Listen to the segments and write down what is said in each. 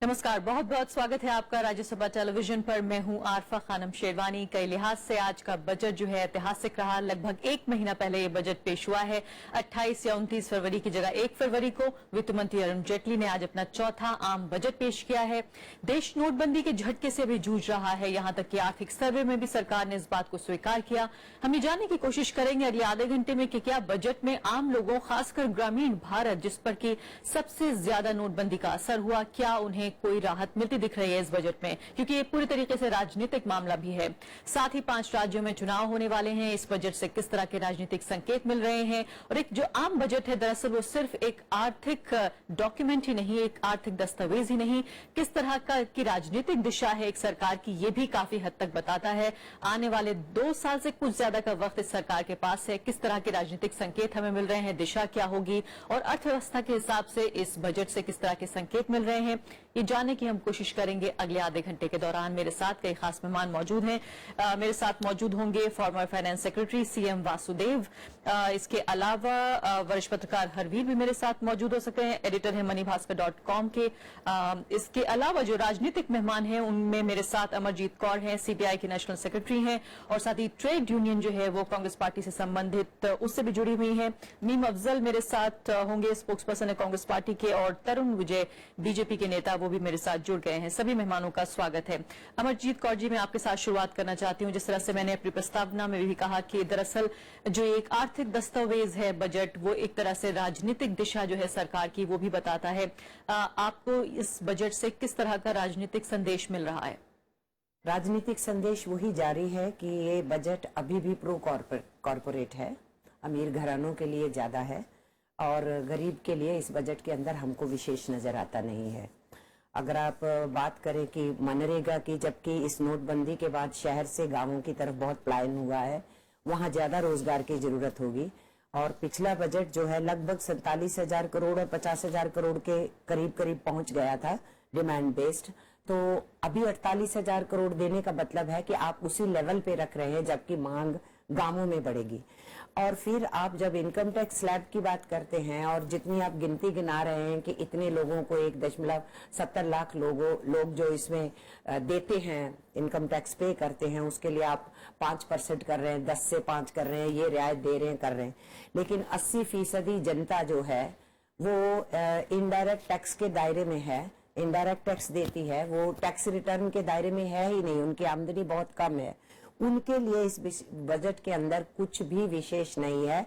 नमस्कार, बहुत बहुत स्वागत है आपका राज्यसभा टेलीविजन पर। मैं हूं आरफा खानम शेरवानी। कई लिहाज से आज का बजट जो है ऐतिहासिक रहा। लगभग एक महीना पहले ये बजट पेश हुआ है। 28 या 29 फरवरी की जगह 1 फरवरी को वित्त मंत्री अरुण जेटली ने आज अपना चौथा आम बजट पेश किया है। देश नोटबंदी के झटके से भी जूझ रहा है, यहां तक कि आर्थिक सर्वे में भी सरकार ने इस बात को स्वीकार किया। हम ये जानने की कोशिश करेंगे अगले आधे घंटे में कि क्या बजट में आम लोगों, खासकर ग्रामीण भारत जिस पर कि सबसे ज्यादा नोटबंदी का असर हुआ, क्या उन्हें कोई राहत मिलती दिख रही है इस बजट में, क्योंकि ये पूरी तरीके से राजनीतिक मामला भी है। साथ ही 5 राज्यों में चुनाव होने वाले हैं। इस बजट से किस तरह के राजनीतिक संकेत मिल रहे हैं, और एक जो आम बजट है दरअसल वो सिर्फ एक आर्थिक डॉक्यूमेंट ही नहीं, एक आर्थिक दस्तावेज ही नहीं, किस तरह का की राजनीतिक दिशा है एक सरकार की, ये भी काफी हद तक बताता है। आने वाले 2 साल से कुछ ज्यादा का वक्त इस सरकार के पास है। किस तरह के राजनीतिक संकेत हमें मिल रहे हैं, दिशा क्या होगी, और अर्थव्यवस्था के हिसाब से इस बजट से किस तरह के संकेत मिल रहे हैं, ये जानने की हम कोशिश करेंगे अगले आधे घंटे के दौरान। मेरे साथ कई खास मेहमान मौजूद हैं। मेरे साथ मौजूद होंगे former finance secretary CM Vasudev, इसके अलावा वरिष्ठ पत्रकार हरवीर भी मेरे साथ मौजूद हो सकते हैं, एडिटर हैं moneybhaskar.com के। इसके अलावा जो राजनीतिक मेहमान हैं उनमें मेरे साथ अमरजीत कौर हैं, सीपीआई की नेशनल सेक्रेटरी हैं, और साथ ही ट्रेड यूनियन जो है वो कांग्रेस पार्टी से संबंधित उससे भी जुड़ी हुई है। मीम अफजल मेरे साथ होंगे, स्पोक्स पर्सन है कांग्रेस पार्टी के, और तरुण विजय बीजेपी के नेता वो भी मेरे साथ जुड़ गए हैं। सभी मेहमानों का स्वागत है। अमरजीत कौर जी, मैं आपके साथ शुरुआत करना चाहती हूं। जिस तरह से मैंने अपनी प्रस्तावना में भी कहा कि दरअसल जो एक आर्थिक दस्तावेज है बजट, वो एक तरह से राजनीतिक दिशा जो है सरकार की वो भी बताता है। आपको इस बजट से किस तरह का राजनीतिक संदेश मिल रहा है? राजनीतिक संदेश वही जारी है कि ये बजट अभी भी प्रो कॉर्पोरेट है, अमीर घरानों के लिए ज्यादा है, और गरीब के लिए इस बजट के अंदर हमको विशेष नजर आता नहीं है। अगर आप बात करें कि मनरेगा की, जबकि इस नोटबंदी के बाद शहर से गांवों की तरफ बहुत पलायन हुआ है, वहां ज्यादा रोजगार की जरूरत होगी। और पिछला बजट जो है लगभग 47,000 करोड़ और 50,000 करोड़ के करीब करीब पहुंच गया था डिमांड बेस्ड। तो अभी 48,000 करोड़ देने का मतलब है कि आप उसी लेवल पे रख रहे हैं, जबकि मांग गांवों में बढ़ेगी। और फिर आप जब इनकम टैक्स स्लैब की बात करते हैं, और जितनी आप गिनती गिना रहे हैं कि इतने लोगों को 1.70 लाख लोग जो इसमें देते हैं, इनकम टैक्स पे करते हैं, उसके लिए आप 5% कर रहे हैं, 10 से 5 कर रहे हैं, ये रियायत दे रहे हैं, कर रहे हैं। लेकिन 80% जनता जो है वो इनडायरेक्ट टैक्स के दायरे में है, इनडायरेक्ट टैक्स देती है, वो टैक्स रिटर्न के दायरे में है ही नहीं, उनकी आमदनी बहुत कम है। उनके लिए इस बजट के अंदर कुछ भी विशेष नहीं है।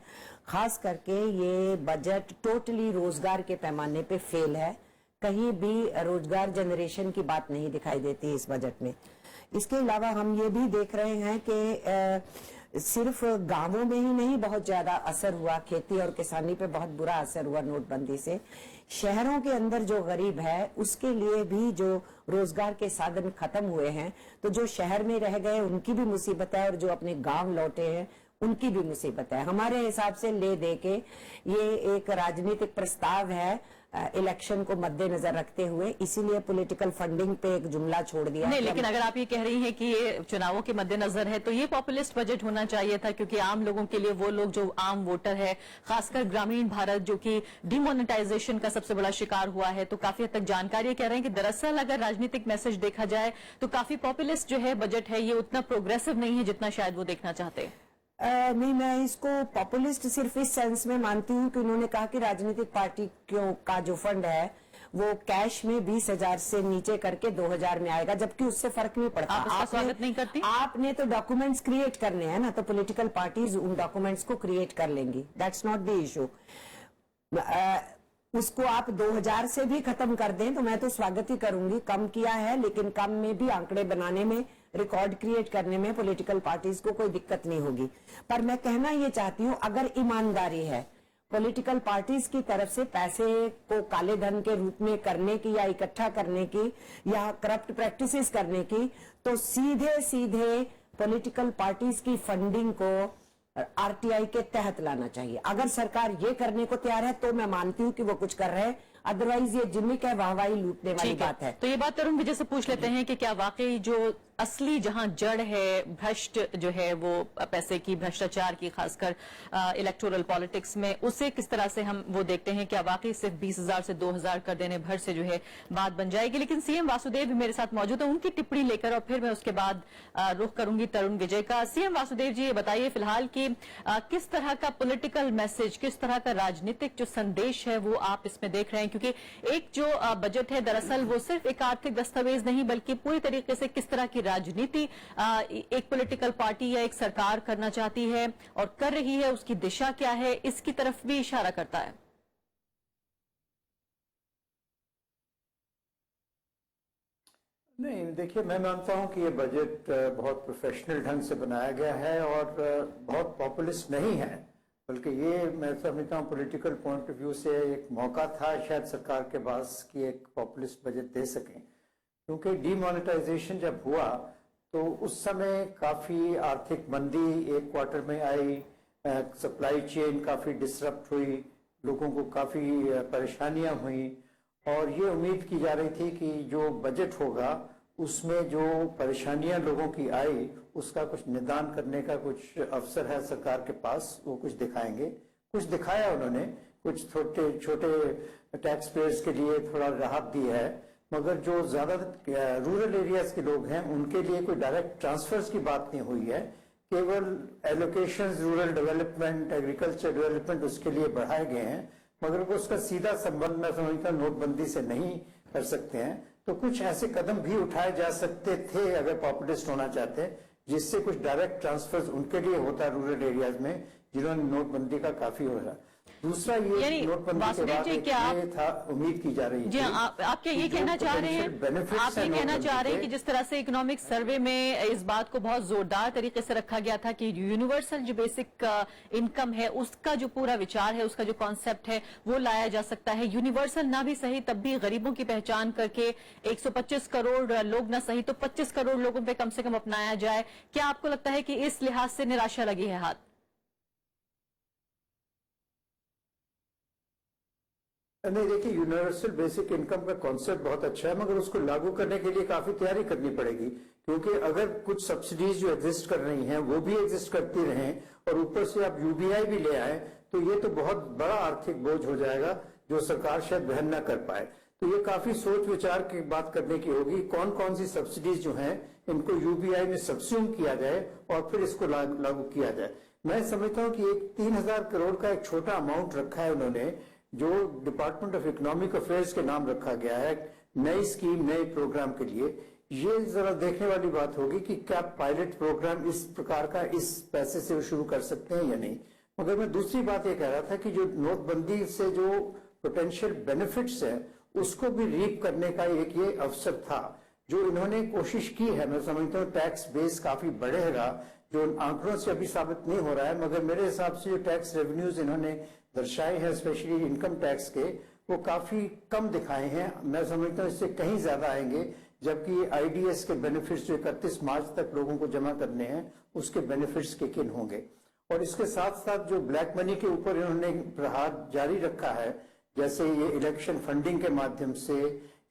खास करके ये बजट टोटली रोजगार के पैमाने पे फेल है। कहीं भी रोजगार जनरेशन की बात नहीं दिखाई देती इस बजट में। इसके अलावा हम ये भी देख रहे हैं कि सिर्फ गांवों में ही नहीं बहुत ज्यादा असर हुआ, खेती और किसानी पे बहुत बुरा असर हुआ नोटबंदी से। शहरों के अंदर जो गरीब है उसके लिए भी जो रोजगार के साधन खत्म हुए हैं, तो जो शहर में रह गए उनकी भी मुसीबत है, और जो अपने गांव लौटे हैं उनकी भी मुसीबत है। हमारे हिसाब से ले दे के ये एक राजनीतिक प्रस्ताव है इलेक्शन को मद्देनजर रखते हुए, इसीलिए पॉलिटिकल फंडिंग पे एक जुमला छोड़ दिया। नहीं, लेकिन अगर आप ये कह रही हैं कि ये चुनावों के मद्देनजर है तो ये पॉपुलिस्ट बजट होना चाहिए था, क्योंकि आम लोगों के लिए, वो लोग जो आम वोटर है, खासकर ग्रामीण भारत जो कि डिमोनेटाइजेशन का सबसे बड़ा शिकार हुआ है, तो काफी हद तक जानकारी कह रहे हैं कि दरअसल अगर राजनीतिक मैसेज देखा जाए तो काफी पॉपुलिस्ट जो है बजट है, ये उतना प्रोग्रेसिव नहीं है जितना शायद वो देखना चाहते हैं। नहीं, मैं इसको पॉपुलिस्ट सिर्फ इस सेंस में मानती हूँ कि उन्होंने कहा कि राजनीतिक पार्टियों का जो फंड है वो कैश में 20,000 से नीचे करके 2,000 में आएगा, जबकि उससे फर्क नहीं पड़ता। आप स्वागत नहीं करती? आपने तो डॉक्यूमेंट्स क्रिएट करने हैं ना, तो पॉलिटिकल पार्टीज उन डॉक्यूमेंट्स को क्रिएट कर लेंगी, दैट्स नॉट द इशू। उसको आप 2,000 से भी खत्म कर दें तो मैं तो स्वागत ही करूंगी। कम किया है, लेकिन कम में भी आंकड़े बनाने में, रिकॉर्ड क्रिएट करने में पॉलिटिकल पार्टीज को कोई दिक्कत नहीं होगी। पर मैं कहना ये चाहती हूँ, अगर ईमानदारी है पॉलिटिकल पार्टीज की तरफ से पैसे को काले धन के रूप में करने की, या इकट्ठा करने की, या करप्ट प्रैक्टिसेस करने की, तो सीधे सीधे पॉलिटिकल पार्टीज की फंडिंग को आरटीआई के तहत लाना चाहिए। अगर सरकार ये करने को तैयार है तो मैं मानती हूँ कि वो कुछ कर रहे हैं, अदरवाइज ये जिम्मिक है, वाहवाही लूटने वाली बात है। तो ये बात तरुण विजय से पूछ लेते हैं कि क्या वाकई जो असली जहां जड़ है भ्रष्ट जो है वो पैसे की, भ्रष्टाचार की, खासकर इलेक्टोरल पॉलिटिक्स में, उसे किस तरह से हम वो देखते हैं? क्या वाकई सिर्फ 20,000 से 2,000 कर देने भर से जो है बात बन जाएगी? लेकिन सीएम वासुदेव भी मेरे साथ मौजूद है, उनकी टिप्पणी लेकर और फिर मैं उसके बाद रुख करूंगी तरुण विजय का। सीएम वासुदेव जी, ये बताइए फिलहाल कि किस तरह का पॉलिटिकल मैसेज, किस तरह का राजनीतिक जो संदेश है वो आप इसमें देख रहे हैं? क्योंकि एक जो बजट है दरअसल वो सिर्फ एक आर्थिक दस्तावेज नहीं, बल्कि पूरी तरीके से किस तरह की राजनीति एक पॉलिटिकल पार्टी या एक सरकार करना चाहती है और कर रही है, उसकी दिशा क्या है, इसकी तरफ भी इशारा करता है। नहीं, देखिए, मैं मानता हूं कि ये बजट बहुत प्रोफेशनल ढंग से बनाया गया है और बहुत पॉपुलिस्ट नहीं है, बल्कि ये मैं समझता हूं पॉलिटिकल पॉइंट ऑफ व्यू से एक मौका था शायद सरकार के पास कि एक पॉपुलिस्ट बजट दे सकें। क्योंकि डीमोनेटाइजेशन जब हुआ तो उस समय काफ़ी आर्थिक मंदी एक क्वार्टर में आई, सप्लाई चेन काफ़ी डिसरप्ट हुई, लोगों को काफ़ी परेशानियां हुई और ये उम्मीद की जा रही थी कि जो बजट होगा उसमें जो परेशानियां लोगों की आई उसका कुछ निदान करने का कुछ अवसर है सरकार के पास, वो कुछ दिखाएंगे। कुछ दिखाया उन्होंने, कुछ छोटे छोटे टैक्स पेयर्स के लिए थोड़ा राहत दी है, मगर जो ज्यादा रूरल एरियाज के लोग हैं उनके लिए कोई डायरेक्ट ट्रांसफर्स की बात नहीं हुई है। केवल allocations rural development, agriculture development उसके लिए बढ़ाए गए हैं, मगर उसका सीधा संबंध मैं समझता नोटबंदी से नहीं कर सकते हैं। तो कुछ ऐसे कदम भी उठाए जा सकते थे अगर पॉपुलिस्ट होना चाहते हैं, जिससे कुछ डायरेक्ट ट्रांसफर्स उनके लिए होता है रूरल एरियाज में, जिन्होंने नोटबंदी का काफी हो रहा। दूसरा ये नोटबंदी के बाद ये था, उम्मीद की जा रही है। जी, आप क्या ये कहना चाह रहे हैं, आप ये कहना चाह रहे हैं कि जिस तरह से इकोनॉमिक सर्वे में इस बात को बहुत जोरदार तरीके से रखा गया था कि यूनिवर्सल जो बेसिक इनकम है उसका जो पूरा विचार है, उसका जो कॉन्सेप्ट है वो लाया जा सकता है, यूनिवर्सल ना भी सही तब भी गरीबों की पहचान करके 125 करोड़ लोग ना सही तो 25 करोड़ लोगों पे कम से कम अपनाया जाए। क्या आपको लगता है कि इस लिहाज से निराशा लगी है हाथ? नहीं, देखिए, यूनिवर्सल बेसिक इनकम का कॉन्सेप्ट बहुत अच्छा है, मगर उसको लागू करने के लिए काफी तैयारी करनी पड़ेगी। क्योंकि अगर कुछ सब्सिडीज जो एग्जिस्ट कर रही हैं वो भी एग्जिस्ट करती रहें और ऊपर से आप यूबीआई भी ले आए तो ये तो बहुत बड़ा आर्थिक बोझ हो जाएगा जो सरकार शायद वहन न कर पाए। तो ये काफी सोच विचार की बात करने की होगी, कौन कौन सी सब्सिडीज जो हैं इनको यूबीआई में सब्स्यूम किया जाए और फिर इसको लागू किया जाए। मैं समझता हूँ कि एक 3,000 करोड़ का एक छोटा अमाउंट रखा है उन्होंने, जो डिपार्टमेंट ऑफ इकोनॉमिक अफेयर्स के नाम रखा गया है नई स्कीम, नए प्रोग्राम के लिए। ये जरा देखने वाली बात होगी कि क्या पायलट प्रोग्राम इस प्रकार का इस पैसे से शुरू कर सकते हैं या नहीं। मगर मैं दूसरी बात ये कह रहा था कि जो नोटबंदी से जो पोटेंशियल बेनिफिट्स है उसको भी रीप करने का एक ये अवसर था जो इन्होंने कोशिश की है। मैं समझता हूँ टैक्स बेस काफी बढ़ेगा, जो आंकड़ों से अभी साबित नहीं हो रहा है, मगर मेरे हिसाब से जो टैक्स रेवेन्यूज इन्होंने दर्शाए हैं स्पेशली इनकम टैक्स के, वो काफी कम दिखाए हैं। मैं समझता हूँ इससे कहीं ज्यादा आएंगे, जबकि आईडीएस के बेनिफिट्स जो 31 मार्च तक लोगों को जमा करने हैं उसके बेनिफिट्स के किन होंगे। और इसके साथ साथ जो ब्लैक मनी के ऊपर इन्होंने प्रहार जारी रखा है, जैसे ये इलेक्शन फंडिंग के माध्यम से,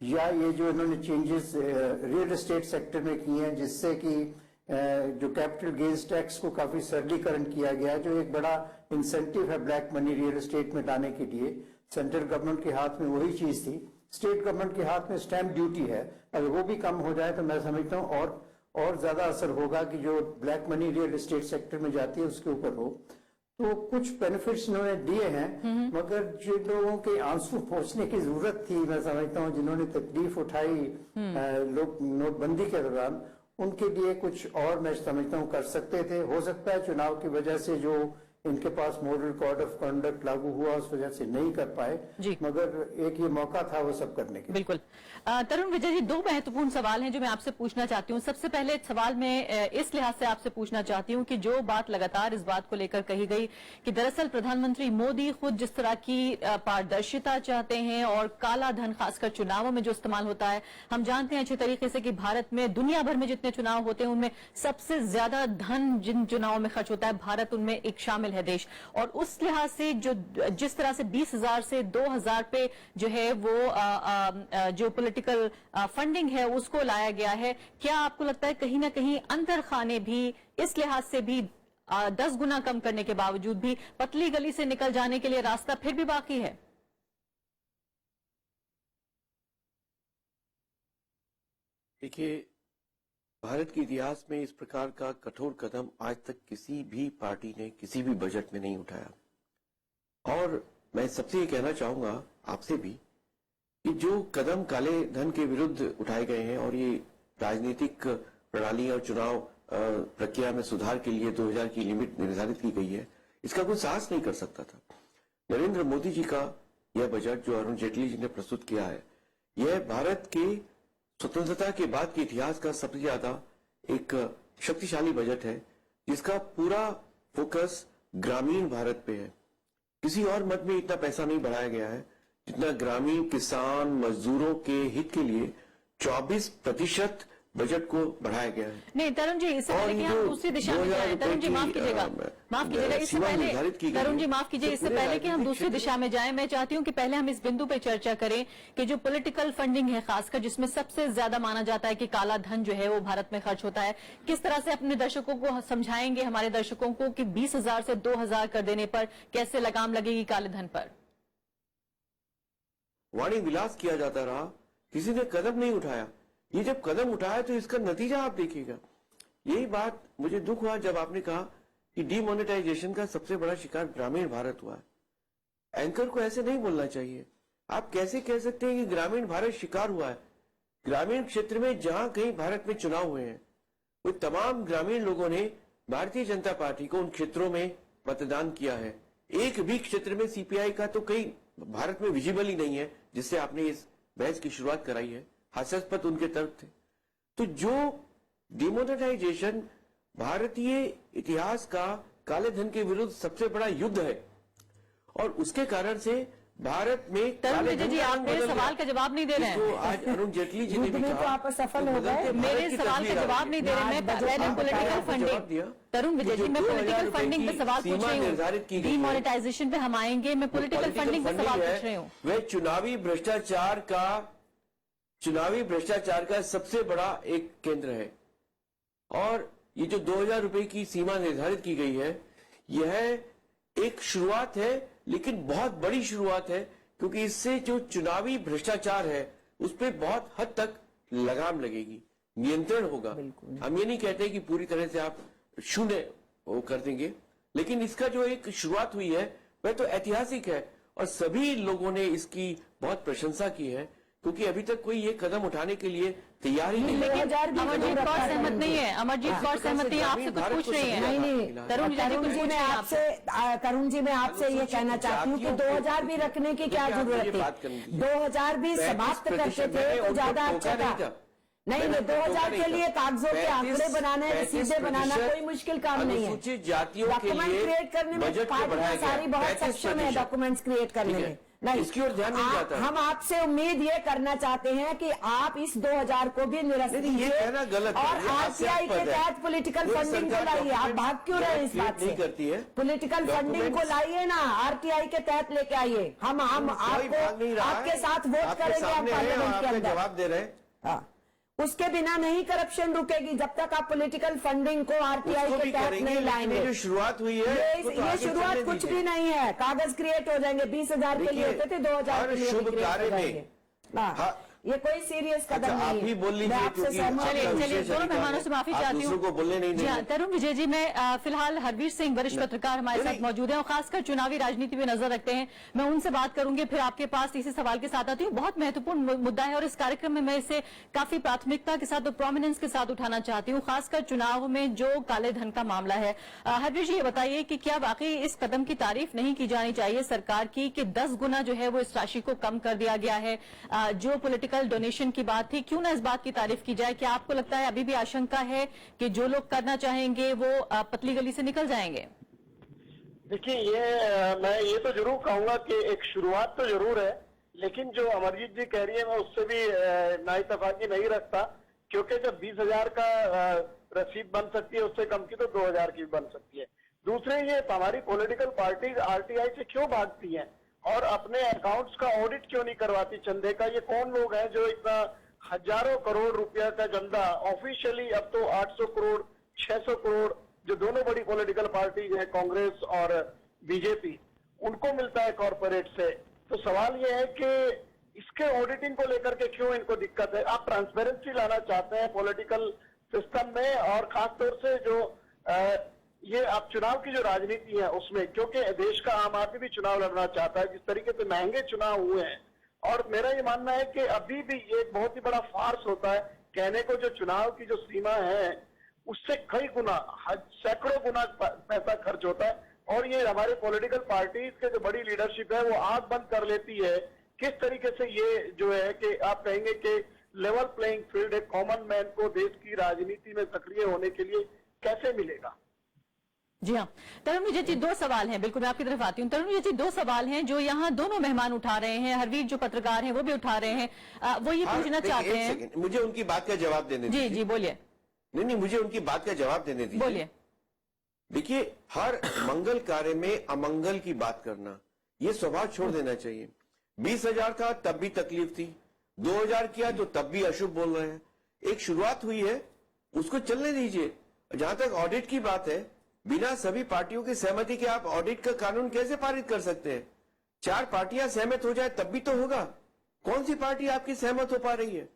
या ये जो इन्होंने चेंजेस रियल एस्टेट सेक्टर में किए हैं जिससे कि जो कैपिटल गेन्स टैक्स को काफी सरलीकरण किया गया है, जो एक बड़ा इंसेंटिव है ब्लैक मनी रियल एस्टेट में लाने के लिए। सेंट्रल गवर्नमेंट के हाथ में वही चीज थी, स्टेट गवर्नमेंट के हाथ में स्टैंप ड्यूटी है, अगर वो भी कम हो जाए तो मैं समझता हूँ और ज्यादा असर होगा कि जो black money real estate sector में जाती है उसके ऊपर हो। तो कुछ बेनिफिट्स इन्होंने दिए हैं, मगर जिन लोगों के आंसू पोंछने की जरूरत थी, मैं समझता हूँ जिन्होंने तकलीफ उठाई लोग नोटबंदी के दौरान, उनके लिए कुछ और मैं समझता हूँ कर सकते थे। हो सकता है चुनाव की वजह से जो इनके पास मॉडल कोड ऑफ कंडक्ट लागू हुआ उस वजह से नहीं कर पाए, मगर एक ये मौका था वो सब करने के। बिल्कुल। तरुण विजय जी, 2 महत्वपूर्ण सवाल हैं जो मैं आपसे पूछना चाहती हूँ। सबसे पहले सवाल मैं इस लिहाज से आपसे पूछना चाहती हूँ कि जो बात लगातार इस बात को लेकर कही गई कि दरअसल प्रधानमंत्री मोदी खुद जिस तरह की पारदर्शिता चाहते हैं और काला धन खासकर चुनावों में जो इस्तेमाल होता है, हम जानते हैं अच्छे तरीके से कि भारत में दुनिया भर में जितने चुनाव होते हैं उनमें सबसे ज्यादा धन जिन चुनावों में खर्च होता है भारत उनमें एक शामिल शामिल है देश, और उस लिहाज से जिस तरह से 20,000 से 2,000 पे जो है वो जो पॉलिटिकल फंडिंग है उसको लाया गया है, क्या आपको लगता है कहीं ना कहीं अंदर खाने भी इस लिहाज से भी 10 गुना कम करने के बावजूद भी पतली गली से निकल जाने के लिए रास्ता फिर भी बाकी है? देखिए, भारत के इतिहास में इस प्रकार का कठोर कदम आज तक किसी भी पार्टी ने किसी भी बजट में नहीं उठाया। और मैं सबसे ये कहना चाहूंगा आपसे भी कि जो कदम काले धन के विरुद्ध उठाए गए हैं और ये राजनीतिक प्रणाली और चुनाव प्रक्रिया में सुधार के लिए 2000 की लिमिट निर्धारित की गई है, इसका कोई साहस नहीं कर सकता था। नरेंद्र मोदी जी का यह बजट जो अरुण जेटली जी ने प्रस्तुत किया है, यह भारत के स्वतंत्रता के बाद के इतिहास का सबसे ज्यादा एक शक्तिशाली बजट है, जिसका पूरा फोकस ग्रामीण भारत पे है। किसी और मद में इतना पैसा नहीं बढ़ाया गया है जितना ग्रामीण किसान मजदूरों के हित के लिए 24% बजट को बढ़ाया गया है। नहीं तरुण जी, इससे पहले कि हम दूसरी दिशा में जाएं, तरुण जी माफ कीजिएगा, इससे पहले तरुण जी माफ कीजिए, इससे पहले कि हम दूसरी दिशा में जाएं, मैं चाहती हूं कि पहले हम इस बिंदु पे चर्चा करें कि जो पॉलिटिकल फंडिंग है, खासकर जिसमें सबसे ज्यादा माना जाता है कि काला धन जो है वो भारत में खर्च होता है, किस तरह से अपने दर्शकों को समझाएंगे, हमारे दर्शकों को, कि 20,000 से 2,000 कर देने पर कैसे लगाम लगेगी काले धन पर? वाणी विलास किया जाता रहा, किसी ने कदम नहीं उठाया। ये जब कदम उठाया तो इसका नतीजा आप देखिएगा। यही बात मुझे दुख हुआ जब आपने कहा कि डीमोनेटाइजेशन का सबसे बड़ा शिकार ग्रामीण भारत हुआ है। एंकर को ऐसे नहीं बोलना चाहिए। आप कैसे कह सकते हैं कि ग्रामीण भारत शिकार हुआ है? ग्रामीण क्षेत्र में जहां कहीं भारत में चुनाव हुए हैं, वो तमाम ग्रामीण लोगों ने भारतीय जनता पार्टी को उन क्षेत्रों में मतदान किया है। एक भी क्षेत्र में सीपीआई का तो कहीं भारत में विजिबल ही नहीं है, जिससे आपने इस बहस की शुरुआत कराई है। हास्यास्पद उनके तर्क थे। तो जो डिमोनेटाइजेशन भारतीय इतिहास का काले धन के विरुद्ध सबसे बड़ा युद्ध है, और उसके कारण से भारत में तरुण जी आप मेरे सवाल का जवाब नहीं दे रहे हैं। आज अरुण जेटली जी ने भी तो कहा, आप असफल हो गए। मेरे सवाल का जवाब नहीं दे रहे। मैं पॉलिटिकल फंडिंग, तरुण विजय जी, मैं पॉलिटिकल फंडिंग पे सवाल पूछ रही हूँ। डीमोनेटाइजेशन पे हम आएंगे, मैं पॉलिटिकल फंडिंग पे सवाल पूछ रही हूँ। वह चुनावी भ्रष्टाचार का सबसे बड़ा एक केंद्र है। और ये जो 2,000 रुपए की सीमा निर्धारित की गई है, यह एक शुरुआत है, लेकिन बहुत बड़ी शुरुआत है, क्योंकि इससे जो चुनावी भ्रष्टाचार है उस पर बहुत हद तक लगाम लगेगी, नियंत्रण होगा। हम ये नहीं कहते कि पूरी तरह से आप शून्य वो कर देंगे, लेकिन इसका जो एक शुरुआत हुई है वह तो ऐतिहासिक है, और सभी लोगों ने इसकी बहुत प्रशंसा की है, क्योंकि अभी तक कोई ये कदम उठाने के लिए तैयार ही नहीं। लेकिन अमरजीत कौर सहमत नहीं है, अमरजीत कौर सहमत नहीं है, आपसे कुछ पूछ रही है। नहीं, तरुण जी मैं आपसे ये कहना चाहती हूँ कि 2,000 भी रखने की क्या जरूरत थी? 2,000 भी समाप्त करते थे तो ज्यादा अच्छा था। नहीं, 2,000 के लिए कागजों के आंकड़े बनाने, रसीदें बनाना कोई मुश्किल काम नहीं है। अनुसूचित जातियों के डॉक्यूमेंट लिए क्रिएट करने में पार्टियां सारी बहुत सक्षम है, डॉक्यूमेंट्स क्रिएट करने में। नहीं, इसकी ओर ध्यान नहीं जाता। हम आपसे उम्मीद ये करना चाहते हैं कि आप इस 2,000 को भी निरस्त कीजिए, और आरटीआई के तहत पॉलिटिकल फंडिंग को लाइए। आप भाग क्यों रहे हैं इस बात से? करती है पॉलिटिकल फंडिंग को लाइए ना, आरटीआई के तहत लेके आइए। हम आपको आपके साथ वोट करेंगे, हम पार्लियामेंट के अंदर जवाब दे रहे हैं। उसके बिना नहीं करप्शन रुकेगी जब तक आप पॉलिटिकल फंडिंग को आरटीआई के तहत नहीं लाएंगे। जो शुरुआत हुई है ये शुरुआत कुछ भी नहीं है। कागज क्रिएट हो जाएंगे, 20,000 के लिए होते थे, 2,000 के लिए शुभ कार्य में ये कोई सीरियस कदम नहीं है। आप भी बोल लीजिए, चलिए दोनों मेहमानों से माफी चाहती हूँ। को बोलने नहीं देंगे। तरुण विजय जी, मैं फिलहाल हरवीर सिंह वरिष्ठ पत्रकार हमारे साथ मौजूद हैं और खासकर चुनावी राजनीति में नजर रखते हैं, मैं उनसे बात करूंगी, फिर आपके पास इसी सवाल के साथ आती हूँ। बहुत महत्वपूर्ण मुद्दा है और इस कार्यक्रम में मैं इसे काफी प्राथमिकता के साथ और प्रोमिनेंस के साथ उठाना चाहती हूँ, खासकर चुनाव में जो काले धन का मामला है। हरवीर जी, ये बताइए कि क्या वाकई इस कदम की तारीफ नहीं की जानी चाहिए सरकार की कि 10 गुना जो है वो इस राशि को कम कर दिया गया है? जो पॉलिटिकल डोनेशन की बात थी, क्यों ना इस बात की तारीफ की जाए? क्या आपको लगता है अभी भी आशंका है कि जो लोग करना चाहेंगे वो पतली गली से निकल जाएंगे? देखिए, मैं ये तो जरूर कहूंगा कि एक शुरुआत तो जरूर है, लेकिन जो अमरजीत जी कह रही है मैं उससे भी नाइतफाकी नहीं रखता, क्योंकि जब 20,000 का रसीद बन सकती है उससे कम की तो 2,000 की भी बन सकती है। दूसरे, ये हमारी पॉलिटिकल पार्टीज आरटीआई से क्यों भागती हैं और अपने अकाउंट्स का ऑडिट क्यों नहीं करवाती चंदे का? ये कौन लोग हैं जो इतना हजारों करोड़ रुपया का चंदा ऑफिशियली अब तो 800 करोड़ 600 करोड़ जो दोनों बड़ी पॉलिटिकल पार्टीज हैं कांग्रेस और बीजेपी उनको मिलता है कॉर्पोरेट से। तो सवाल ये है कि इसके ऑडिटिंग को लेकर के क्यों इनको दिक्कत है? आप ट्रांसपेरेंसी लाना चाहते हैं पॉलिटिकल सिस्टम में और खासतौर से जो ये आप चुनाव की जो राजनीति है उसमें, क्योंकि देश का आम आदमी भी चुनाव लड़ना चाहता है, जिस तरीके से महंगे चुनाव हुए हैं। और मेरा ये मानना है कि अभी भी ये एक बहुत ही बड़ा फार्स होता है कहने को जो चुनाव की जो सीमा है उससे कई गुना सैकड़ों गुना पैसा खर्च होता है और ये हमारे पॉलिटिकल पार्टीज के जो बड़ी लीडरशिप है वो आंख बंद कर लेती है। किस तरीके से ये जो है कि आप कहेंगे कि लेवल प्लेइंग फील्ड एक कॉमन मैन को देश की राजनीति में सक्रिय होने के लिए कैसे मिलेगा? जी हाँ, तरुण विजय जी, दो सवाल हैं। बिल्कुल मैं आपकी तरफ आती हूँ। तरुण विजय जी, दो सवाल हैं जो यहाँ दोनों मेहमान उठा रहे हैं, हरवीर जो पत्रकार हैं वो भी उठा रहे हैं। वो ये पूछना चाहते हैं, मुझे उनकी बात का जवाब देने जी जी बोलिए। नहीं, मुझे उनकी बात का जवाब देने दीजिए। बोलिए। देखिए, हर मंगल कार्य में अमंगल की बात करना, ये स्वभाव छोड़ देना चाहिए। 20,000 था तब भी तकलीफ थी, 2,000 किया तो तब भी अशुभ बोल रहे हैं। एक शुरुआत हुई है, उसको चलने दीजिए। जहां तक ऑडिट की बात है, बिना सभी पार्टियों की सहमति के आप ऑडिट का कानून कैसे पारित कर सकते हैं? 4 पार्टियां सहमत हो जाए तब भी तो होगा। कौन सी पार्टी आपकी सहमत हो पा रही है?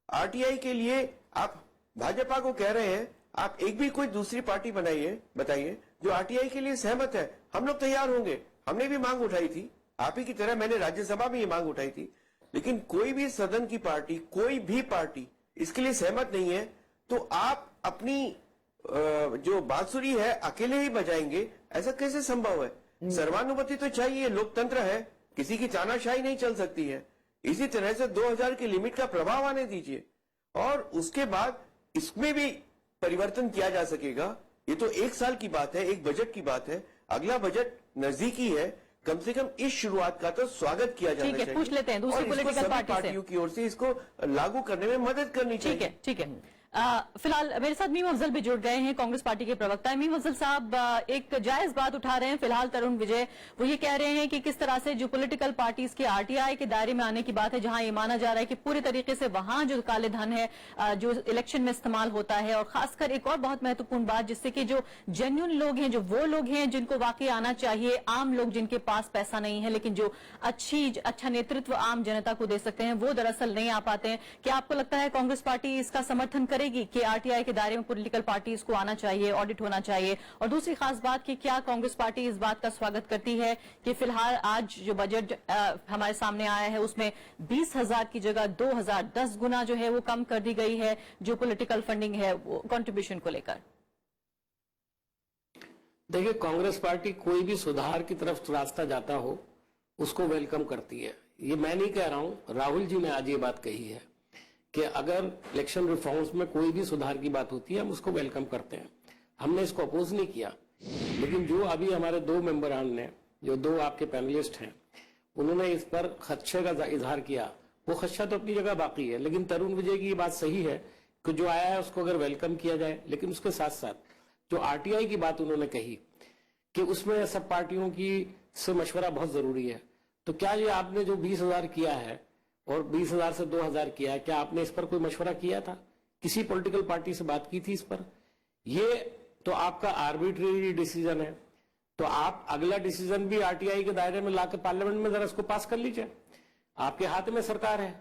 आरटीआई के लिए आप भाजपा को कह रहे हैं आप एक भी कोई दूसरी पार्टी बनाइए, बताइए जो आरटीआई के लिए सहमत है। हम लोग तैयार होंगे। हमने भी मांग उठाई थी, आप ही की तरह मैंने राज्यसभा में ये मांग उठाई थी, लेकिन कोई भी सदन की पार्टी, कोई भी पार्टी इसके लिए सहमत नहीं है। तो आप अपनी जो बांसुरी है अकेले ही बजाएंगे, ऐसा कैसे संभव है? सर्वानुमति तो चाहिए, लोकतंत्र है, किसी की तानाशाही नहीं चल सकती है। इसी तरह से 2,000 की लिमिट का प्रभाव आने दीजिए और उसके बाद इसमें भी परिवर्तन किया जा सकेगा। ये तो 1 साल की बात है, एक बजट की बात है। अगला बजट नजदीकी है, कम से कम इस शुरुआत का तो स्वागत किया जाना चाहिए। पूछ लेते हैं दूसरी पॉलिटिकल पार्टियों की ओर से इसको लागू करने में मदद करनी चाहिए। ठीक है। फिलहाल मेरे साथ मीम अफजल भी जुड़ गए हैं, कांग्रेस पार्टी के प्रवक्ता है। मीम अफजल साहब एक जायज बात उठा रहे हैं फिलहाल तरुण विजय, वो ये कह रहे हैं कि किस तरह से जो पॉलिटिकल पार्टीज के आरटीआई के दायरे में आने की बात है, जहां ये माना जा रहा है कि पूरे तरीके से वहां जो काले धन है जो इलेक्शन में इस्तेमाल होता है, और खासकर एक और बहुत महत्वपूर्ण बात जिससे कि जो जेन्युइन लोग हैं, जो वो लोग हैं जिनको वाकई आना चाहिए, आम लोग जिनके पास पैसा नहीं है लेकिन जो अच्छा नेतृत्व आम जनता को दे सकते हैं, वो दरअसल नहीं आ पाते हैं। क्या आपको लगता है कांग्रेस पार्टी इसका समर्थन करेगी कि आरटीआई के दायरे में पॉलिटिकल पार्टीज को आना चाहिए, ऑडिट होना चाहिए? और दूसरी खास बात कि क्या कांग्रेस पार्टी इस बात का स्वागत करती है कि फिलहाल आज जो बजट हमारे सामने आया है उसमें 20,000 की जगह 2,000 10 गुना जो है वो कम कर दी गई है जो पॉलिटिकल फंडिंग है वो कंट्रीब्यूशन को लेकर? देखिए, कांग्रेस पार्टी कोई भी सुधार की तरफ रास्ता जाता हो उसको वेलकम करती है। ये मैं नहीं कह रहा हूं, राहुल जी ने आज ये बात कही है कि अगर इलेक्शन रिफॉर्म्स में कोई भी सुधार की बात होती है हम उसको वेलकम करते हैं। हमने इसको अपोज नहीं किया, लेकिन जो अभी हमारे 2 मेंबरान ने, जो 2 आपके पैनलिस्ट हैं, उन्होंने इस पर खदशे का इजहार किया। वो खदशा तो अपनी जगह बाकी है, लेकिन तरुण विजय की ये बात सही है कि जो आया है उसको अगर वेलकम किया जाए, लेकिन उसके साथ साथ जो आरटीआई की बात उन्होंने कही कि उसमें सब पार्टियों की से मशवरा बहुत जरूरी है। तो क्या ये आपने जो 20,000 किया है और 20,000 से 2,000 किया है, क्या आपने इस पर कोई मशवरा किया था? किसी पॉलिटिकल पार्टी से बात की थी इस पर? ये तो आपका आर्बिट्रेरी डिसीजन है। तो आप अगला डिसीजन भी आरटीआई के दायरे में लाकर पार्लियामेंट में जरा इसको पास कर लीजिए। आपके हाथ में सरकार है।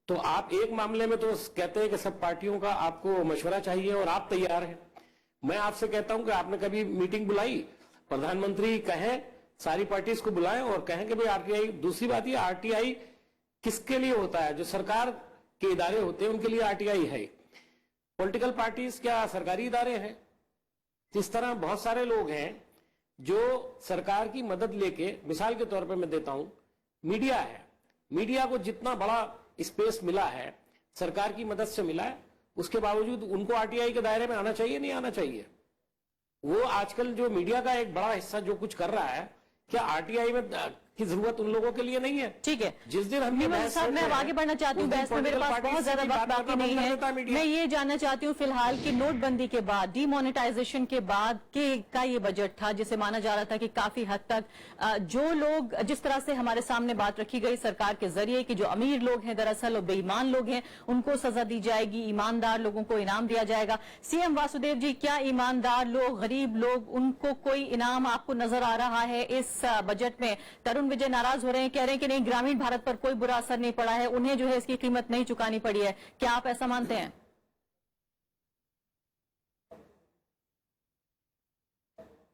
तो आप एक मामले में तो कहते हैं कि सब पार्टियों का आपको मशवरा चाहिए और आप तैयार हैं। मैं आपसे कहता हूं कि आपने कभी मीटिंग बुलाई, प्रधानमंत्री कहें सारी पार्टीज को बुलाएं और कहें कि भाई आरटीआई। दूसरी बात ये, आरटीआई किसके लिए होता है? जो सरकार के इदारे होते हैं उनके लिए आरटीआई है। पॉलिटिकल पार्टीज क्या सरकारी इदारे हैं? इस तरह बहुत सारे लोग हैं जो सरकार की मदद लेके, मिसाल के तौर पे मैं देता हूं, मीडिया है। मीडिया को जितना बड़ा स्पेस मिला है, सरकार की मदद से मिला है, उसके बावजूद उनको आरटीआई के दायरे में आना चाहिए, नहीं आना चाहिए? वो आजकल जो मीडिया का एक बड़ा हिस्सा जो कुछ कर रहा है, क्या आरटीआई में की जरूरत उन लोगों के लिए नहीं है। ठीक है, जिस दिन हम नीमल साहब, मैं अब आगे बढ़ना चाहती हूँ बहस में, मेरे पास बहुत ज्यादा वक्त बाकी नहीं है। मैं ये जानना चाहती हूँ फिलहाल कि नोटबंदी के बाद, डीमोनेटाइजेशन के बाद का ये बजट था जिसे माना जा रहा था कि काफी हद तक जो लोग, जिस तरह से हमारे सामने बात रखी गई सरकार के जरिए कि जो अमीर लोग हैं दरअसल और बेईमान लोग हैं उनको सजा दी जाएगी, ईमानदार लोगों को इनाम दिया जाएगा। सीएम वासुदेव जी, क्या ईमानदार लोग, गरीब लोग, उनको कोई इनाम आपको नजर आ रहा है इस बजट में? तरुण विजय नाराज हो रहे हैं, कह रहे हैं कि नहीं, ग्रामीण भारत पर कोई बुरा असर नहीं पड़ा है, उन्हें जो है इसकी कीमत नहीं चुकानी पड़ी है। क्या आप ऐसा मानते हैं?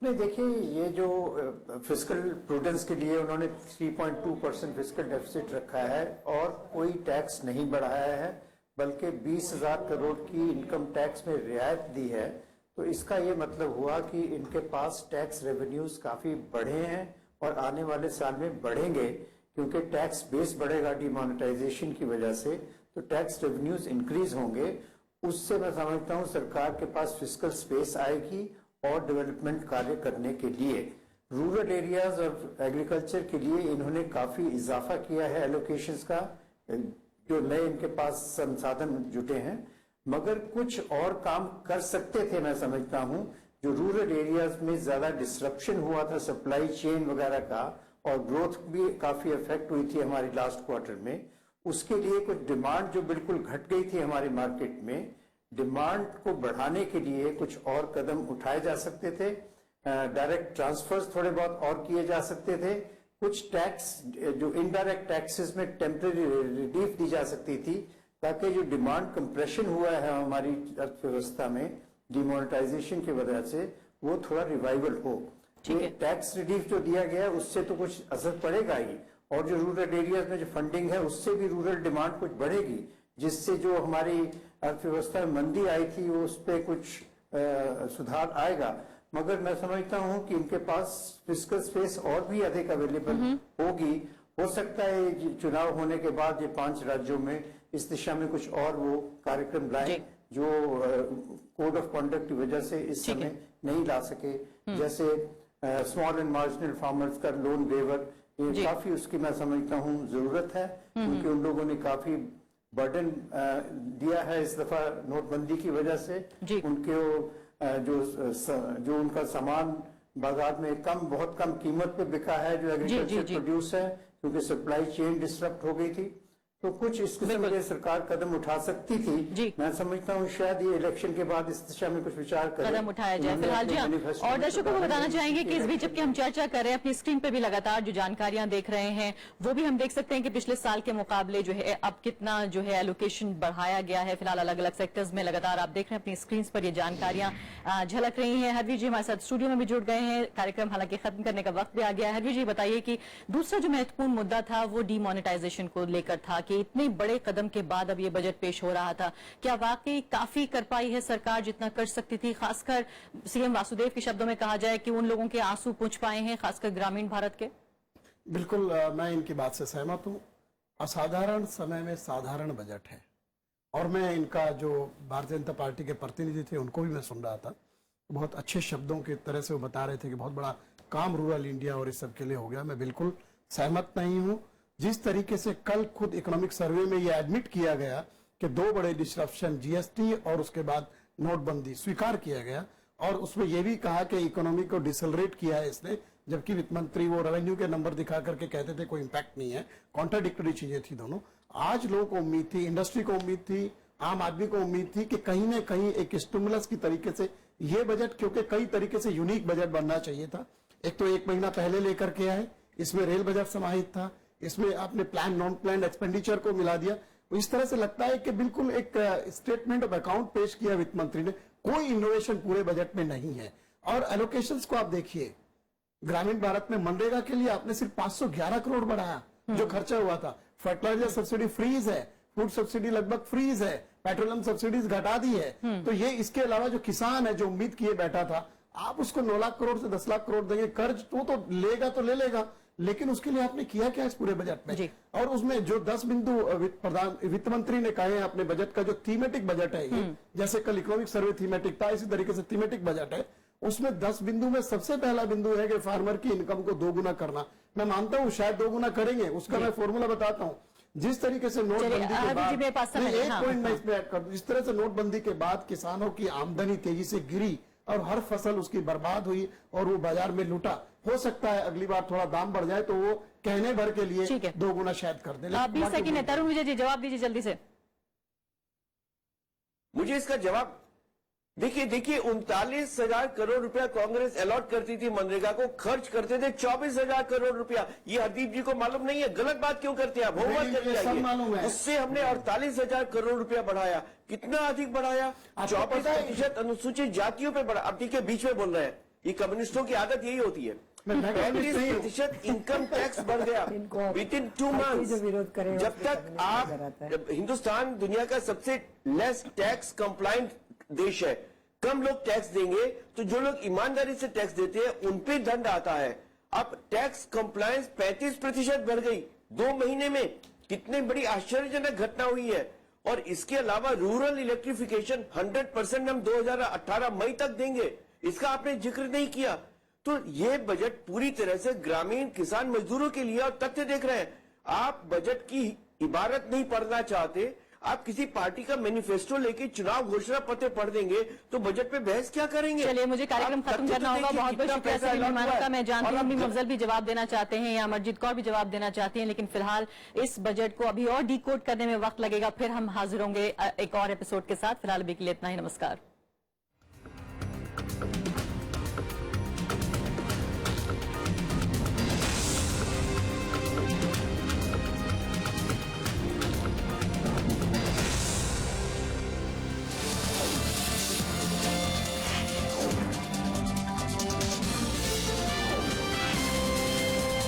नहीं, देखिए, ये जो फिस्कल प्रूडेंस के लिए उन्होंने 3.2% फिस्कल डेफिसिट रखा है और कोई टैक्स नहीं बढ़ाया है, बल्कि 20,000 करोड़ की इनकम टैक्स में रियायत दी है, तो इसका ये मतलब हुआ कि इनके पास टैक्स रेवेन्यूज काफी बढ़े हैं और आने वाले साल में बढ़ेंगे, क्योंकि टैक्स बेस बढ़ेगा डिमोनेटाइजेशन की वजह से, तो टैक्स रेवेन्यूज इंक्रीज होंगे। उससे मैं समझता हूँ सरकार के पास फिस्कल स्पेस आएगी और डेवलपमेंट कार्य करने के लिए रूरल एरियाज और एग्रीकल्चर के लिए इन्होंने काफी इजाफा किया है एलोकेशंस का, जो नए इनके पास संसाधन जुटे हैं, मगर कुछ और काम कर सकते थे। मैं समझता हूं जो रूरल एरियाज में ज्यादा डिसरप्शन हुआ था सप्लाई चेन वगैरह का, और ग्रोथ भी काफी इफेक्ट हुई थी हमारी लास्ट क्वार्टर में, उसके लिए कुछ डिमांड जो बिल्कुल घट गई थी हमारी मार्केट में, डिमांड को बढ़ाने के लिए कुछ और कदम उठाए जा सकते थे। डायरेक्ट ट्रांसफर्स थोड़े बहुत और किए जा सकते थे, कुछ टैक्स जो इनडायरेक्ट टैक्सेस में टेम्परेरी रिलीफ दी जा सकती थी, ताकि जो डिमांड कंप्रेशन हुआ है हमारी अर्थव्यवस्था में डिमोनेटाइजेशन की वजह से, वो थोड़ा रिवाइवल हो। टैक्स रिलीफ जो दिया गया है उससे तो कुछ असर पड़ेगा ही, और जो रूरल एरियाज में जो फंडिंग है उससे भी रूरल डिमांड कुछ बढ़ेगी, जिससे जो हमारी अर्थव्यवस्था में मंदी आई थी उस पर कुछ सुधार आएगा। मगर मैं समझता हूं कि इनके पास फिस्कल स्पेस और भी अधिक अवेलेबल होगी। हो सकता है चुनाव होने के बाद ये 5 राज्यों में इस दिशा में कुछ और वो कार्यक्रम लाए जो कोड ऑफ कंडक्ट की वजह से इस समय नहीं ला सके, जैसे स्मॉल एंड मार्जिनल फार्मर्स का लोन वेवर, ये काफी उसकी मैं समझता हूँ जरूरत है, क्योंकि उन लोगों ने काफी बर्डन दिया है इस दफा नोटबंदी की वजह से। उनके जो उनका सामान बाजार में बहुत कम कीमत पे बिका है, जो एग्रीकल्चर प्रोड्यूस है, क्योंकि सप्लाई चेन डिसरप्ट हो गई थी, तो कुछ इस किस्म के सरकार कदम उठा सकती थी। मैं समझता हूँ शायद ये इलेक्शन के बाद इस दिशा में कुछ विचार कदम उठाया जाए फिलहाल। जी हाँ, और दर्शकों को बताना चाहेंगे कि इस बीच जबकि हम चर्चा कर रहे हैं, अपनी स्क्रीन पे भी लगातार जो जानकारियां देख रहे हैं वो भी हम देख सकते हैं कि पिछले साल के मुकाबले जो है अब कितना जो है एलोकेशन बढ़ाया गया है। फिलहाल अलग अलग सेक्टर्स में लगातार आप देख रहे हैं अपनी स्क्रीन पर ये जानकारियां झलक रही है। हरवीर जी हमारे साथ स्टूडियो में भी जुड़ गए हैं, कार्यक्रम हालांकि खत्म करने का वक्त भी आ गया है। हरवीर जी बताइए कि दूसरा जो महत्वपूर्ण मुद्दा था वो डीमोनेटाइजेशन को लेकर था कि इतने बड़े कदम के बाद अब ये बजट पेश हो रहा था, क्या वाकई काफी कर पाई है सरकार जितना कर सकती थी? खासकर सीएम वासुदेव के शब्दों में कहा जाए कि उन लोगों के आंसू पूंछ पाए हैं, खासकर ग्रामीण भारत के। बिल्कुल, मैं इनकी बात से सहमत हूं। असाधारण समय में साधारण बजट है, और मैं इनका जो भारतीय जनता पार्टी के प्रतिनिधि थे उनको भी मैं सुन रहा था, बहुत अच्छे शब्दों की तरह से वो बता रहे थे कि बहुत बड़ा काम रूरल इंडिया और इस सब के लिए हो गया। मैं बिल्कुल सहमत नहीं हूँ। जिस तरीके से कल खुद इकोनॉमिक सर्वे में ये एडमिट किया गया कि 2 बड़े डिस्ट्रप्शन, जीएसटी और उसके बाद नोटबंदी स्वीकार किया गया, और उसमें यह भी कहा कि इकोनॉमी को डिसलरेट किया है इसने, जबकि वित्त मंत्री वो रेवेन्यू के नंबर दिखा करके कहते थे कोई इंपैक्ट नहीं है। कॉन्ट्राडिक्टरी चीजें थी दोनों। आज लोगों को उम्मीद थी, इंडस्ट्री को उम्मीद थी, आम आदमी को उम्मीद थी कि कहीं न कहीं एक स्टिमुलस की तरीके से ये बजट, क्योंकि कई तरीके से यूनिक बजट बनना चाहिए था। एक तो 1 महीना पहले लेकर के आए, इसमें रेल बजट समाहित था, इसमें आपने प्लान नॉन प्लान एक्सपेंडिचर को मिला दिया। इस तरह से लगता है कि बिल्कुल एक स्टेटमेंट ऑफ अकाउंट पेश किया वित्त मंत्री ने, कोई इनोवेशन पूरे बजट में नहीं है। और एलोकेशंस को आप देखिए, ग्रामीण भारत में मनरेगा के लिए आपने सिर्फ 511 करोड़ बढ़ाया जो खर्चा हुआ था। फर्टिलाइजर सब्सिडी फ्रीज है, फूड सब्सिडी लगभग फ्रीज है, पेट्रोलियम सब्सिडीज घटा दी है। तो ये इसके अलावा जो किसान है जो उम्मीद किए बैठा था, आप उसको 9 लाख करोड़ से 10 लाख करोड़ देंगे कर्ज, तो लेगा तो ले लेगा, लेकिन उसके लिए आपने किया क्या इस पूरे बजट में? और उसमें जो 10 बिंदु वित्त मंत्री ने कहे हैं अपने बजट का, जो थीमेटिक बजट है ये, जैसे कल इकोनॉमिक सर्वे थीमेटिक था, इसी तरीके से थीमेटिक बजट है, उसमें 10 बिंदु में सबसे पहला बिंदु है कि फार्मर की इनकम को दोगुना करना। मैं मानता हूं शायद दोगुना करेंगे, उसका मैं फॉर्मूला बताता हूं। जिस तरीके से नोटबंदी के हार्दिक जी, मेरे पास बाद, समय नहीं, है, एक हाँ, पॉइंट मैं हाँ। इसमें ऐड कर दूं, जिस तरह से नोटबंदी के बाद किसानों की आमदनी तेजी से गिरी और हर फसल उसकी बर्बाद हुई और वो बाजार में लुटा, हो सकता है अगली बार थोड़ा दाम बढ़ जाए तो वो कहने भर के लिए ठीक है। दोगुना शायद कर दे। लेकिन 20 बाकी सेकंड है, तरुण विजय जी जवाब दीजिए जल्दी से। मुझे इसका जवाब देखिए 39,000 करोड़ रुपया कांग्रेस अलॉट करती थी मनरेगा को, खर्च करते थे 24,000 करोड़ रुपया। ये हरदीप जी को मालूम नहीं है? गलत बात क्यों करते हैं आप? होमवर्क नहीं, करके ये सब मालूम आइए। है। उससे हमने 48,000 करोड़ रुपया बढ़ाया। कितना अधिक बढ़ाया? आपको पता है- 24% अनुसूचित जातियों पे बढ़ा। अब ठीक है, बीच में बोल रहे हैं, ये कम्युनिस्टों की आदत यही होती है। मैं 35% इनकम टैक्स बढ़ गया इनको विद इन 2 पार्टी जो मंथ्स। विरोध करे जब उसके तक कम्युनिस्ट नजर आता है। आप हिंदुस्तान दुनिया का सबसे लेस टैक्स कंप्लाइंट देश है, कम लोग टैक्स देंगे तो जो लोग ईमानदारी से टैक्स देते हैं उन पे दंड आता है। अब टैक्स कंप्लायंस 35% बढ़ गई 2 महीने में। कितनी बड़ी आश्चर्यजनक घटना हुई है। और इसके अलावा रूरल इलेक्ट्रिफिकेशन 100% हम 2018 मई तक देंगे, इसका आपने जिक्र नहीं किया। तो ये बजट पूरी तरह से ग्रामीण किसान मजदूरों के लिए, और तथ्य देख रहे हैं आप, बजट की इबारत नहीं पढ़ना चाहते, आप किसी पार्टी का मैनिफेस्टो लेके चुनाव घोषणा पत्र पढ़ देंगे तो बजट पे बहस क्या करेंगे? चलिए, मुझे कार्यक्रम आप खत्म तथ्य तो करना होगा। देखिए बहुत बहुत कितना शुक्रिया पैसा सभी अलॉट मेहमानों हुआ का। है। मैं जानती और हूँ आप अम्मी अफजल भी जवाब देना चाहते हैं या अमरजीत कौर भी जवाब देना चाहती हैं, लेकिन फिलहाल इस बजट को अभी और डिकोड करने में वक्त लगेगा। फिर हम हाजिर होंगे एक और एपिसोड के साथ। फिलहाल अभी के लिए इतना ही, नमस्कार।